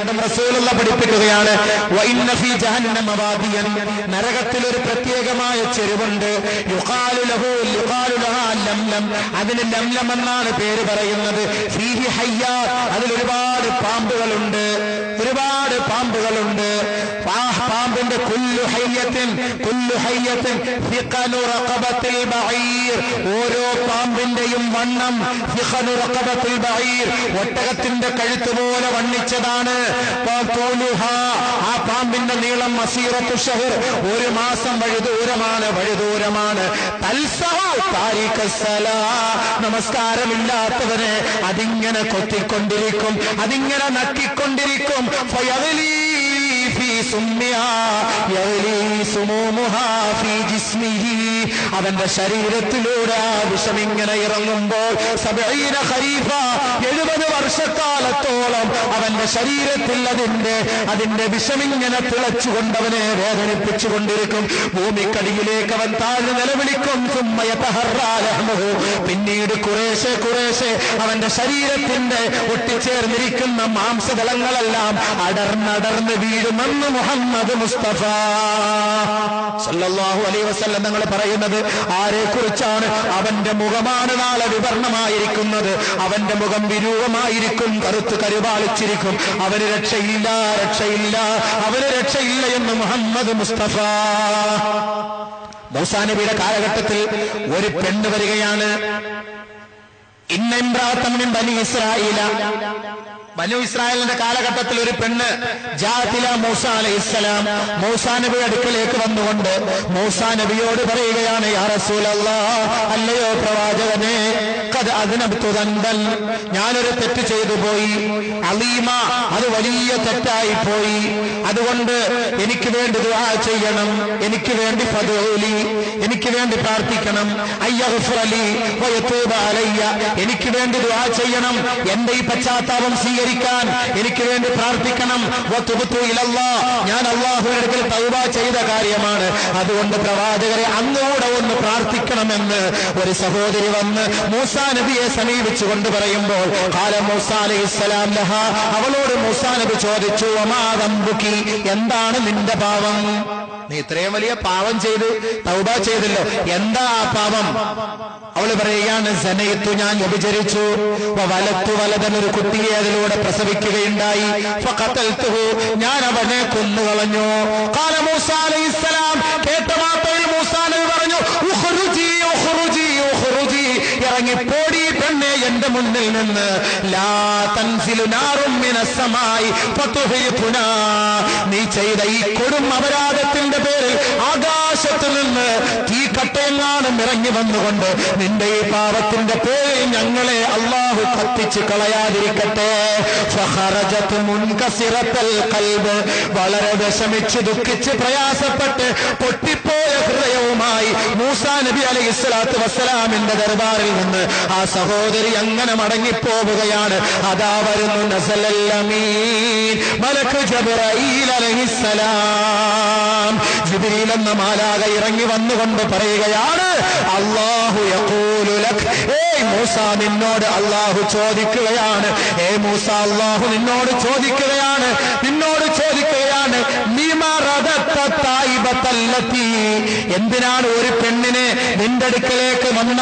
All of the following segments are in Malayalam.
വീണ്ടും റസൂലുള്ള പഠിപ്പിക്കുകയാണ്, വഇന്ന ഫീ ജഹന്നമ വാദിയൻ, നരകത്തിൽ ഒരു പ്രത്യേകമായ ചെരുവുണ്ട്, യുഖാലു ലഹാ ലംലം, അതിന് ലംലം എന്നാണ് പേര് പറയുന്നത്. ഫീഹി ഹയ്യാത്ത്, അതിൽ ഒരുപാട് പാമ്പുകളുണ്ട്. പാമ്പിന്റെ കുല്ലു ഹയ്യത്തിൻ ഫിഖനു റഖബത്തിൽ ബഈർ, ഓരോ പാമ്പിന്റെയും വണ്ണം ഫിഖനു റഖബത്തിൽ ബഈർ, ഒട്ടകത്തിന്റെ കഴുത്ത് പോലെ വണ്ണിച്ചതാണ്. ആ പാമ്പിന്റെ നീളം മസീറത്തു ഷഹർ, ഒരു മാസം വഴിദൂരമാണ്. തൽസഹു താരിഖസ്സലാ, നമസ്കാരമില്ലാത്തവനെ അതിങ്ങനെ കൊത്തിക്കൊണ്ടിരിക്കും, അതിങ്ങനെ നക്കിക്കൊണ്ടിരിക്കും. ഫയഗ്ലി ഫീ സുമ്മിഹാ യഗ്ലി സുമൂമുഹാ ഫീ ജിസ്മിഹി, അവന്റെ ശരീരത്തിലൂടെ ആ വിഷം ഇങ്ങനെ ഇറങ്ങുമ്പോൾ 70 ഖരീഫ, 70 വർഷക്കാലത്തോളം അവന്റെ ശരീരത്തിൽ അതിന്റെ വിഷമിങ്ങനെ തിളച്ചുകൊണ്ടവനെ വേദനിപ്പിച്ചുകൊണ്ടിരിക്കും. ഭൂമിക്കടിയിലേക്ക് അവൻ താഴ്ന്നു നിലവിളിക്കും. പിന്നീട് കുറേശ്ശെ അവന്റെ ശരീരത്തിന്റെ ഒട്ടിച്ചേർന്നിരിക്കുന്ന മാംസദളങ്ങളെല്ലാം അടർന്നടർന്ന് വീഴുമെന്ന് മുഹമ്മദ് മുസ്തഫ സല്ലല്ലാഹു അലൈഹി വസല്ലം തങ്ങൾ പറയുന്നത് ആരെ കുറിച്ചാണ്? അവന്റെ മുഖമാണ് നാളെ വിവർണമായിരിക്കുന്നത്, അവന്റെ മുഖം വിരൂപമായിരിക്കും, കറുത്ത് കരുവാളിച്ചിരിക്കും. അവന് രക്ഷയില്ല എന്ന് മുഹമ്മദ് മുസ്തഫ. മൂസാ നബിയുടെ കാലഘട്ടത്തിൽ ഒരു പെണ്ണ് വരികയാണ്. ഇന്ന ഇംറാഅത്തൻ മിൻ ബനി ഇസ്രായീല, ബനു ഇസ്രായേലിന്റെ കാലഘട്ടത്തിൽ ഒരു പെണ്ണ് ജാതില മൂസാ അലൈഹിസ്സലാം, മൂസാ നബിയുടെ അടുക്കലേക്ക് വന്നുകൊണ്ട് മൂസാ നബിയോട് പറയുകയാണ്, യാ റസൂലല്ലാഹ്, അല്ലയോ പ്രവാചകനെ, ഖദ് അദ്നബ്തു ദൻബൻ, ഞാനൊരു തെറ്റ് ചെയ്തു പോയി, അലീമ, അത് വലിയ തെറ്റായി പോയി, അതുകൊണ്ട് എനിക്ക് വേണ്ടി ദുആ ചെയ്യണം, എനിക്ക് വേണ്ടി ഫദ്ഉലി, എനിക്ക് വേണ്ടി പ്രാർത്ഥിക്കണം, അയ്യഗ്ഫിറലി വയതൂബ അലയ്യ, എനിക്ക് വേണ്ടി ദുആ ചെയ്യണം, എന്റെ ഈ പശ്ചാത്താപം സ്വീകരിക്കാൻ എനിക്ക് വേണ്ടി പ്രാർത്ഥിക്കണം. വതുബ്തു ഇലല്ലാഹ്, ഞാൻ അല്ലാഹുവിന്റെ അടുക്കൽ തൗബ ചെയ്ത കാര്യമാണ്, അതുകൊണ്ട് പ്രവാചകരെ അങ്ങോട്ട് ഒന്ന് പ്രാർത്ഥിക്കണമെന്ന് ഒരു സഹോദരി വന്ന് മൂസാ നബിയെ സമീപിച്ചുകൊണ്ട് പറയുമ്പോൾ ഖാല മൂസാ അലൈഹിസ്സലാം ലഹാ, അവളോട് മൂസാ നബി ചോദിച്ചു, വമാ ദംബുകി, എന്താണ് നിന്റെ പാപം? നീ ഇത്രയും വലിയ പാപം ചെയ്ത് തൗബ ചെയ്തല്ലോ, എന്താ ആ പാപം? അവള് പറയുകയാണ്, സനയിത്തു, ഞാൻ വ്യഭിചരിച്ചു, വലത്തു വലതൻ, ഒരു കുട്ടിയെ അതിലൂടെ പ്രസവിക്കുകയുണ്ടായി, ഫഖതൽതുഹു, ഞാൻ അവനെ കൊന്നുകളഞ്ഞു. ഖാല മൂസാ അലൈഹിസ്സലാം, കേട്ട മാത്രയിൽ മൂസാ നബി പറഞ്ഞു, ഉഖ്റുജി ഉഖ്റുജി ഉഖ്റുജി, ഇറങ്ങിപ്പോടി പെണ്ണെ എന്റെ മുന്നിൽ നിന്ന്. ലാ തൻസിലു നാറും മിനസ് സമായി ഫതുഹ്രിഖുനാ, നീ ചെയ്ത ഈ കൊടും അപരാധത്തിന്റെ പേരിൽ ആകാശത്ത് നിന്ന് തീക്കട്ടയെങ്ങാനും ഇറങ്ങി വന്നുകൊണ്ട് നിന്റെ ഈ പാപത്തിന്റെ പേരിൽ ഞങ്ങളെ അല്ലാഹു കത്തിച്ച് കളയാതിരിക്കട്ടെ. ഫഖറജത് മുൻകസിറത്തൽ ഖൽബ്, വളരെ വിഷമിച്ച് ദുഃഖിച്ച് പ്രയാസപ്പെട്ട് പൊട്ടിപ്പോയ ഹൃദയവുമായി മൂസാ നബി അലൈഹിസ്സലാത്തു വസ്സലാമിന്റെ ദർബാറിൽ നിന്ന് ആ സഹോദരി അങ്ങനെ മടങ്ങിപ്പോവുകയാണ്. അതാ വരുന്നു നസലൽ അമീൻ, മലക്ക് ജിബ്രീൽ അലൈഹിസ്സലാം. ജിബ്രീൽ എന്ന മാലാഖ ഇറങ്ങി വന്നുകൊണ്ട് പറയുകയാണ്, അല്ലാഹു യഖൂലു ലക്, ഏയ് മൂസാ, നിന്നോട് അല്ലാഹു ചോദിക്കുകയാണ്, ഏ മൂസാ, അല്ലാഹു നിന്നോട് ചോദിക്കുകയാണ്, എന്തിനാണ് ഒരു പെണ്ണിനെ നിന്റെ അടുക്കലേക്ക് വന്ന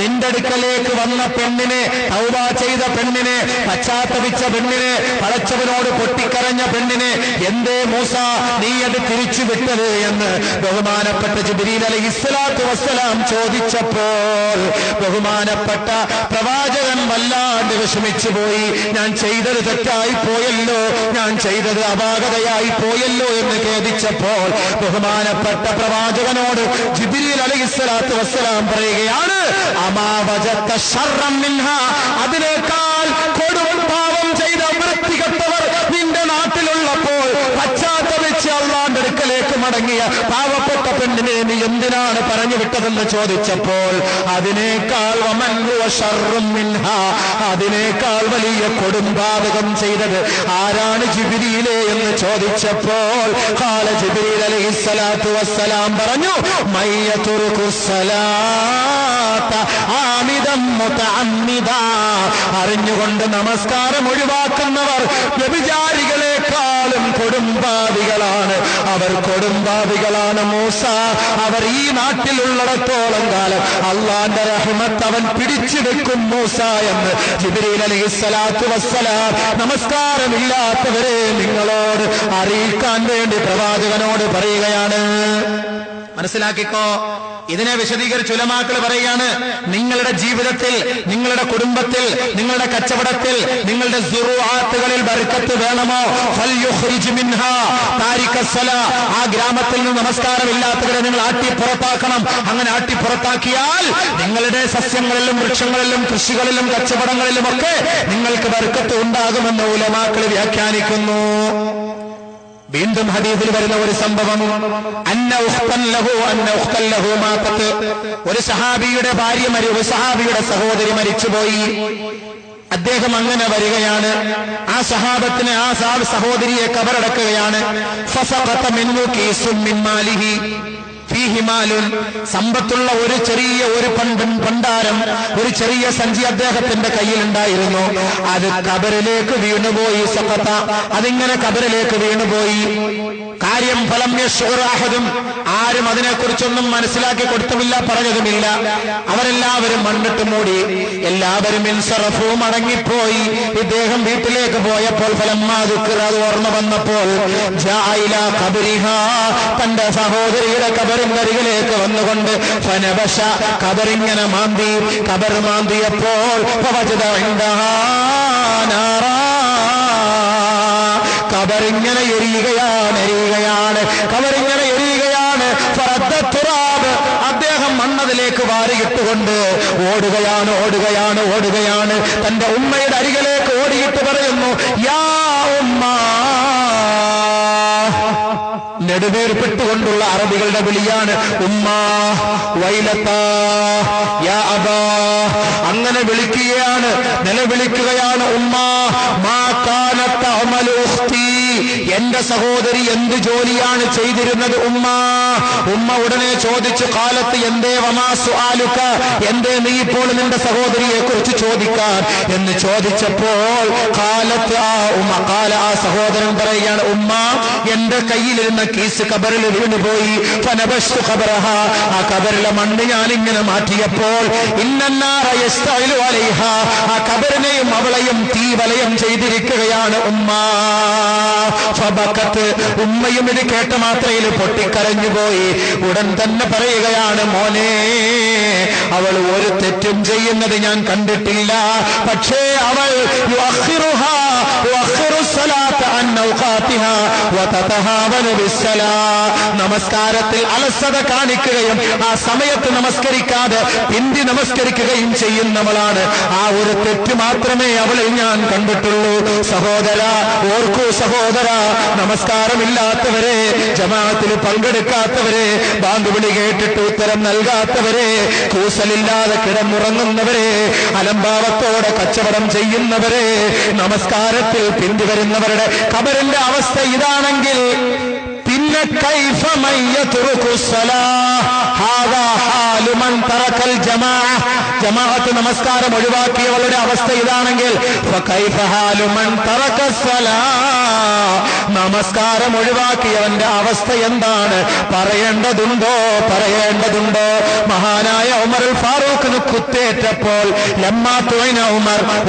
നിന്റെ അടുക്കലേക്ക് വന്ന പെണ്ണിനെ, തൗബ ചെയ്ത പെണ്ണിനെ, പശ്ചാത്തപിച്ച പെണ്ണിനെ, പടച്ചവനോട് പൊട്ടിക്കരഞ്ഞ പെണ്ണിനെ എന്തേ മൂസ നീ അത് തിരിച്ചു വിട്ടത് എന്ന് ബഹുമാനപ്പെട്ട ജിബ്രീൽ അലൈഹിസ്സലാത്തു വസ്സലാം ചോദിച്ചപ്പോൾ ബഹുമാനപ്പെട്ട പ്രവാചകൻ വല്ലാണ്ട് വിഷമിച്ചു പോയി. ഞാൻ ചെയ്തത് തെറ്റായി പോയല്ലോ, ഞാൻ ചെയ്തത് അപാകതയായി പോയല്ലോ എന്ന് ഖേദിച്ചപ്പോൾ ബഹുമാനപ്പെട്ട പ്രവാചകനോട് ജിബ്രീൽ അലൈഹിസ്സലാത്തു വസ്സലാം പറയുകയാണ്, അമാ വജത്ത ശർറൻ മിൻഹാ, അതിനേക്കാൾ കൊടും പാപം ചെയ്ത വൃത്തികെട്ടവർ നിന്റെ നാട്ടിലുള്ളപ്പോൾ പശ്ചാത്തപിച്ച് അല്ലാഹുവിന്റെ അടുക്കലേക്ക് മടങ്ങിയ പാവപ്പെട്ട പെണ്ണിനെ നീ എന്തിനാണ് പറഞ്ഞു വിട്ടതെന്ന് ചോദിച്ചപ്പോൾ അതിനേക്കാൾ വമൻ ഹുവ ശർറും മിൻഹാ, അതിനേക്കാൾ വലിയ കൊടുംപാതകം ചെയ്തത് ആരാണ് ജിബ്രീലേ എന്ന് എന്ന് ചോദിച്ചപ്പോൾ ഖാല ജിബ്രീൽ അലൈഹിസ്സലാത്തു വസ്സലാം പറഞ്ഞു മയ്യതുറുകുസ്സലാത്ത ആമിദം മുതഅമ്മിദാ, അറിഞ്ഞുകൊണ്ട് നമസ്കാരം ഒഴിവാക്കുന്നവർ വ്യഭിചാരികളെക്കാളും കൊടുമ്പാവികളാണ്. അവർ കൊടുമ്പാവികളാണ് മൂസ. അവർ ഈ നാട്ടിലുള്ളിടത്തോളം കാലം അള്ളാന്റെ റഹ്മത്ത് അവൻ പിടിച്ചെടുക്കും മൂസ എന്ന് ജിബ്രീൽ അലൈഹിസ്സലാത്തു വസ്സലാം നമസ്കാരമില്ലാത്തവരെ നിങ്ങളോട് അറിയിക്കാൻ വേണ്ടി പ്രവാചകനോട് പറയുകയാണ്. മനസ്സിലാക്കിക്കോ. ഇതിനെ വിശദീകരിച്ച് ഉലമാക്കൾ പറയുകയാണ്, നിങ്ങളുടെ ജീവിതത്തിൽ, നിങ്ങളുടെ കുടുംബത്തിൽ, നിങ്ങളുടെ കച്ചവടത്തിൽ, നിങ്ങളുടെ സുറുആത്തുകളിൽ ബർക്കത്ത് വേണമോ, ഫൽയുഖ്രിജ് മിൻഹാ താരിഖസ്സലാ, ആ ഗ്രാമത്തിൽ നിന്ന് നമസ്കാരമില്ലാത്തവരെ നിങ്ങൾ ആട്ടി പുറത്താക്കണം. അങ്ങനെ ആട്ടി പുറത്താക്കിയാൽ നിങ്ങളുടെ സസ്യങ്ങളിലും വൃക്ഷങ്ങളിലും കൃഷികളിലും കച്ചവടങ്ങളിലും ഒക്കെ നിങ്ങൾക്ക് ബർക്കത്ത് ഉണ്ടാകുമെന്ന് ഉലമാക്കൾ വ്യാഖ്യാനിക്കുന്നു. വീണ്ടും ഹദീസിൽ വരുന്ന ഒരു സംഭവം, ഒരു സഹാബിയുടെ ഭാര്യ ഒരു സഹാബിയുടെ സഹോദരി മരിച്ചുപോയി. അദ്ദേഹം അങ്ങനെ വരികയാണ്. ആ സഹാബത്തിന് ആ സഹോദരിയെ കബറടക്കുകയാണ്. ഫസഖത മിൻഹു കീസും മിൻ മാലിഹി ഫീഹിമാലുൻ, സമ്പത്തുള്ള ഒരു ചെറിയ ഭണ്ഡാരം, ഒരു ചെറിയ സഞ്ചി അദ്ദേഹത്തിന്റെ കയ്യിലുണ്ടായിരുന്നു. അത് കബറിലേക്ക് വീണുപോയി. സഖത, അതിങ്ങനെ കബറിലേക്ക് വീണുപോയി. കാര്യം ഫലം യശ്ഉറാഹദും, ആരും അതിനെക്കുറിച്ചൊന്നും മനസ്സിലാക്കി കൊടുത്തുമില്ല, പറഞ്ഞതുമില്ല. അവരെല്ലാവരും മണ്ണിട്ട് മൂടി. എല്ലാവരും ഇൻസറഫു, മടങ്ങിപ്പോയി. ഇദ്ദേഹം വീട്ടിലേക്ക് പോയപ്പോൾ ഫലമ്മാ ദുക്റ, അത് ഓർമ്മ വന്നപ്പോൾ ജാഇല ഖബരിഹാ, തന്റെ സഹോദരിയുടെ കബറിനരികിലേക്ക് വന്നുകൊണ്ട് ഫനബശ, കബറിങ്ങനെ മാന്തി. കബർ മാന്തിയപ്പോൾ ഫവജദ ഇൻദഹാ നാറാ, കബറിങ്ങനെ എരിയുകയാണ്. കബറിങ്ങനെ എരിയുകയാണ്. ഫറദ്ദ തുറാബ്, അദ്ദേഹം മണ്ണതിലേക്ക് വാരിയിട്ടുകൊണ്ട് ഓടുകയാണ്. തന്റെ ഉമ്മയുടെ അരികിലേക്ക് ഓടിയിട്ട് പറയുന്നു, യാ ഉമ്മ, നെടുവേർപ്പെട്ടുകൊണ്ടുള്ള അറബികളുടെ വിളിയാണ് ഉമ്മ, വൈലത്താ യാ അബാ, അങ്ങനെ വിളിക്കുകയാണ്, നിലവിളിക്കുകയാണ്. ഉമ്മ, മാ കാനത അമലു ഉഖ്തി, എന്റെ സഹോദരി എന്ത് ജോലിയാണ് ചെയ്തിരുന്നത് ഉമ്മ? ഉമ്മ ഉടനെ ചോദിച്ചു, കാലത്ത് എന്തേ വമാ സുആലുക, എന്തേ നീ ഇപ്പോൾ നിന്റെ സഹോദരിയെ കുറിച്ച് ചോദിക്കാൻ എന്ന് ചോദിച്ചപ്പോൾ കാലത്ത് ആ സഹോദരൻ പറയുകയാണ്, ഉമ്മ, എന്റെ കയ്യിലിരുന്ന കീസ് കബറിൽ വീണുപോയി. ഫനബശ്തു ഖബറഹ, ആ കബറിലെ മണ്ണ് ഞാനിങ്ങനെ മാറ്റിയപ്പോൾ ഇന്നന്നാറ യസ്തഇലു അലൈഹ, ആ കബറിനെയും അവളെയും തീവലയം ചെയ്തിരിക്കുകയാണ് ഉമ്മ. ഫബകത്ത്, ഉമ്മയും ഇത് കേട്ട മാത്രയിൽ പൊട്ടിക്കരഞ്ഞുപോയി. ഉടൻ തന്നെ പറയുകയാണ്, മോനെ, അവൾ ഒരു തെറ്റും ചെയ്യുന്നത് ഞാൻ കണ്ടിട്ടില്ല. പക്ഷേ അവൾ നമസ്കാരത്തിൽ അലസത കാണിക്കുകയും ആ സമയത്ത് നമസ്കരിക്കാതെ പിന്തി നമസ്കരിക്കുകയും ചെയ്യുന്നവളാണ്. ആ ഒരു തെറ്റ് മാത്രമേ അവളിൽ ഞാൻ കണ്ടിട്ടുള്ളൂ. സഹോദര, ഓർക്കൂ സഹോദര, നമസ്കാരമില്ലാത്തവരെ, ജമാഅത്തിൽ പങ്കെടുക്കാത്തവരെ, ബാങ്ക് വിളി കേട്ടിട്ട് ഉത്തരം നൽകാത്തവരെ, കൂസലില്ലാതെ കിടന്നുറങ്ങുന്നവരെ, അലംഭാവത്തോടെ കച്ചവടം ചെയ്യുന്നവരെ, നമസ്കാരത്തിൽ പിന്തുവരുന്നവരുടെ കബറിന്റെ അവസ്ഥ ഇതാണെങ്കിൽ പിന്നെ കൈഫ മൻ യത്റുകു സ്വലാഹ് ഹാദാ ഹാലു മൻ തറക്കൽ ജമാഅ, ജമാഅത്ത് നമസ്കാരം ഒഴിവാക്കിയവളുടെ അവസ്ഥ ഇതാണെങ്കിൽ ഫകൈഫ ഹാലു മൻ തറക സ്വലാഹ്, നമസ്കാരം ഒഴിവാക്കിയവന്റെ അവസ്ഥ എന്താണ്? പറയേണ്ടതുണ്ടോ? മഹാനായ ഉമറുൽ ഫാറൂഖിന് കുത്തേറ്റപ്പോൾ, ലമ്മാ തുഇന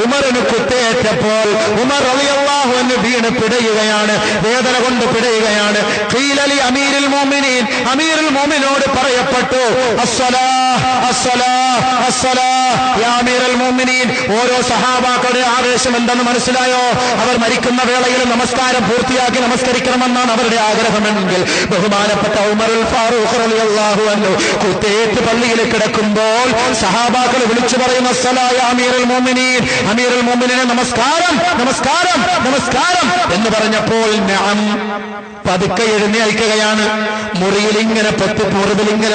ഉമറിന് കുത്തേറ്റപ്പോൾ ഉമർ റളിയല്ലാഹു അൻഹു വീണ് പിടയുകയാണ്, വേദന കൊണ്ട് പിടയുകയാണ്. ഖീലലി അമീറുൽ മുഅ്മിനീൻ, അമീറുൽ മുഅ്മിനോട് പറയപ്പെട്ടു, യാ അമീറുൽ മുഅ്മിനീൻ. ഓരോ സഹാബാക്കളുടെ ആവേശം എന്തെന്ന് മനസ്സിലായോ? അവർ മരിക്കുന്ന വേളയിൽ നമസ്കാരം പൂർത്തിയാക്കി നമസ്കരിക്കണമെന്നാണ് അവരുടെ ആഗ്രഹമെങ്കിൽ ബഹുമാനപ്പെട്ട ഉമറുൽ ഫാറൂഖ് റളിയല്ലാഹു അൻഹു കുത്തേറ്റ് പള്ളിയിൽ കിടക്കുമ്പോൾ സഹാബാക്കൾ വിളിച്ചു പറയുന്ന അമീറുൽ മുഅ്മിനീൻ, അമീറുൽ മുഅ്മിനീനെ നമസ്കാരം എന്ന് പറഞ്ഞപ്പോൾ നഅം, പതുക്കെ എഴുന്നേൽക്കുകയാണ്. മുറിയിൽ ഇങ്ങനെ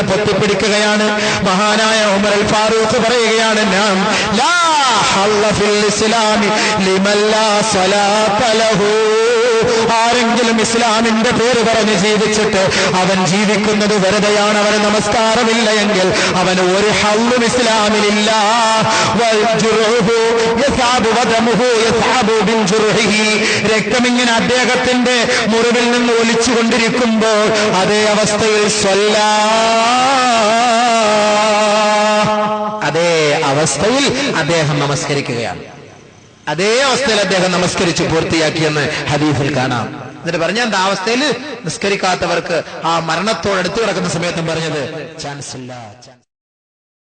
പൊത്തിപ്പിടിക്കുകയാണ്. മഹാനായ ഉമറുൽ ഫാറൂഖ് പറയുകയാണ്, നാം ലാ ഹല്ല ഫിൽ ഇസ്ലാമി ലിമൻ ലാ സ്വലാത്ത ലഹു, ആരെങ്കിലും ഇസ്ലാമിന്റെ പേര് പറഞ്ഞ് ജീവിച്ചിട്ട് അവൻ ജീവിക്കുന്നത് വെറുതെയാണ്, അവന് നമസ്കാരമില്ല എങ്കിൽ അവന് ഒരു ഹള്ളും ഇസ്ലാമിലില്ല. രക്തമിങ്ങനെ അദ്ദേഹത്തിന്റെ മുറിവിൽ നിന്ന് ഒലിച്ചുകൊണ്ടിരിക്കുമ്പോൾ അതേ അവസ്ഥയിൽ അതേ അവസ്ഥയിൽ അദ്ദേഹം നമസ്കരിക്കുകയാണ്. അതേ അവസ്ഥയിൽ അദ്ദേഹം നമസ്കരിച്ച് പൂർത്തിയാക്കിയെന്ന് ഹദീസിൽ കാണാം. എന്നിട്ട് പറഞ്ഞ എന്താ അവസ്ഥയിൽ നിസ്കരിക്കാത്തവർക്ക് ആ മരണത്തോടടുത്ത് കിടക്കുന്ന സമയത്തും പറഞ്ഞത് ചാൻസ് ഇല്ല.